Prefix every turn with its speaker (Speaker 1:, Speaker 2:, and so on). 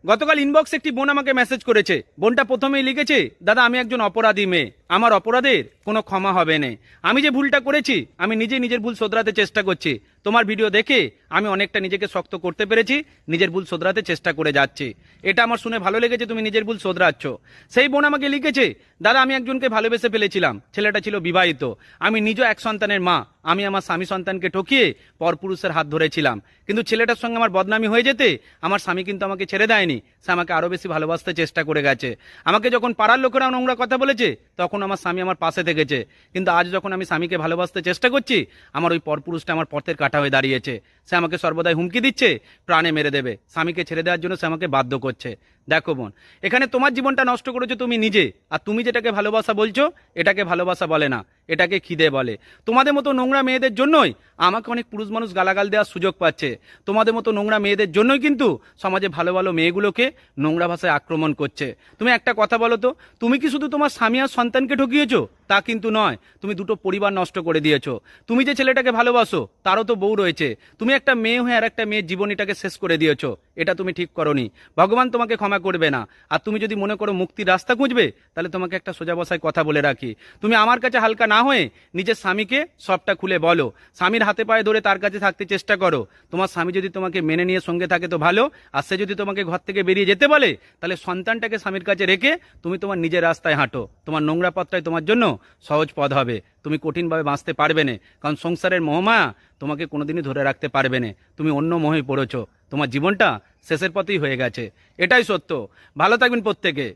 Speaker 1: গতকাল ইনবক্সে একটি বোন আমাকে মেসেজ করেছে। বোনটা প্রথমেই লিখেছে, দাদা আমি একজন অপরাধী মেয়ে, আমার অপরাধের কোনো ক্ষমা হবে না। আমি যে ভুলটা করেছি আমি নিজের ভুল শোধরাতে চেষ্টা করছি। তোমার ভিডিও দেখে আমি অনেকটা নিজেকে শক্ত করতে পেরেছি, নিজের ভুল শোধরাতে চেষ্টা করে যাচ্ছি। এটা আমার শুনে ভালো লেগেছে, তুমি নিজের ভুল শোধরাচ্ছ। সেই বোন আমাকে লিখেছে, দাদা আমি একজনকে ভালোবেসে ফেলেছিলাম, ছেলেটা ছিল বিবাহিত, আমি নিজ এক সন্তানের মা, আমি আমার স্বামী সন্তানকে ঠকিয়ে পরপুরুষের হাত ধরেছিলাম, কিন্তু ছেলেটার সঙ্গে আমার বদনামি হয়ে যেতে আমার স্বামী কিন্তু আমাকে ছেড়ে দেয়নি, সে আমাকে আরো বেশি ভালোবাসতে চেষ্টা করে গেছে। আমাকে যখন পাড়ার লোকেরা নোংরা কথা বলেছে তখন আমার স্বামী আমার পাশে থেকেছে, কিন্তু আজ যখন আমি স্বামীকে ভালোবাসতে চেষ্টা করছি আমার ওই পরপুরুষটা আমার পথের কাঁটা হয়ে দাঁড়িয়েছে। সে আমাকে সর্বদাই হুমকি দিচ্ছে, প্রাণে মেরে দেবে, স্বামীকে ছেড়ে দেওয়ার জন্য সে আমাকে বাধ্য করছে। দেখো বোন, এখানে তোমার জীবনটা নষ্ট করেছো তুমি নিজে, আর তুমি যেটাকে ভালোবাসা বলছো এটাকে ভালোবাসা বলে না, এটাকে খিদে বলে। তোমাদের মতো নোংরা মেয়েদের জন্যই আমাকে অনেক পুরুষ মানুষ গালাগাল দেওয়ার সুযোগ পাচ্ছে। তোমাদের মতো নোংরা মেয়েদের জন্যই কিন্তু সমাজে ভালো ভালো মেয়েগুলোকে নোংরা ভাষায় আক্রমণ করছে। তুমি একটা কথা বলো তো, তুমি কি শুধু তোমার স্বামী আর সন্তানকে ঠকিয়েছো? তা কিন্তু নয়, তুমি দুটো পরিবার নষ্ট করে দিয়েছো। তুমি যে ছেলেটাকে ভালোবাসো তারও তো বউ রয়েছে, তুমি একটা মেয়ে হয়ে আর একটা মেয়ের জীবনীটাকে শেষ করে দিয়েছো, এটা তুমি ঠিক করনি। ভগবান তোমাকে ক্ষমা করবে না। আর তুমি যদি মনে করো মুক্তির রাস্তা খুঁজবে, তাহলে তোমাকে একটা সোজা বসায় কথা বলে রাখি, তুমি আমার কাছে হালকা না হয়ে নিজের স্বামীকে সবটা খুলে বলো, স্বামীর হাতে পায়ে ধরে তার কাছে থাকতে চেষ্টা করো। তোমার স্বামী যদি তোমাকে মেনে নিয়ে সঙ্গে থাকে তো ভালো, আর সে যদি তোমাকে ঘর থেকে বেরিয়ে যেতে বলে তাহলে সন্তানটাকে স্বামীর কাছে রেখে তুমি তোমার নিজের রাস্তায় হাঁটো। তোমার নোংরা পথটাই তোমার জন্য সহজ পথ হবে, তুমি কঠিনভাবে বাঁচতে পারবে না, কারণ সংসারের মোহমায়া তোমাকে কোনোদিনই ধরে রাখতে পারবে না। তুমি অন্য মোহে পড়েছো, তোমার জীবনটা শেষের পথেই হয়ে গেছে, এটাই সত্য। ভালো থাকবেন প্রত্যেকে।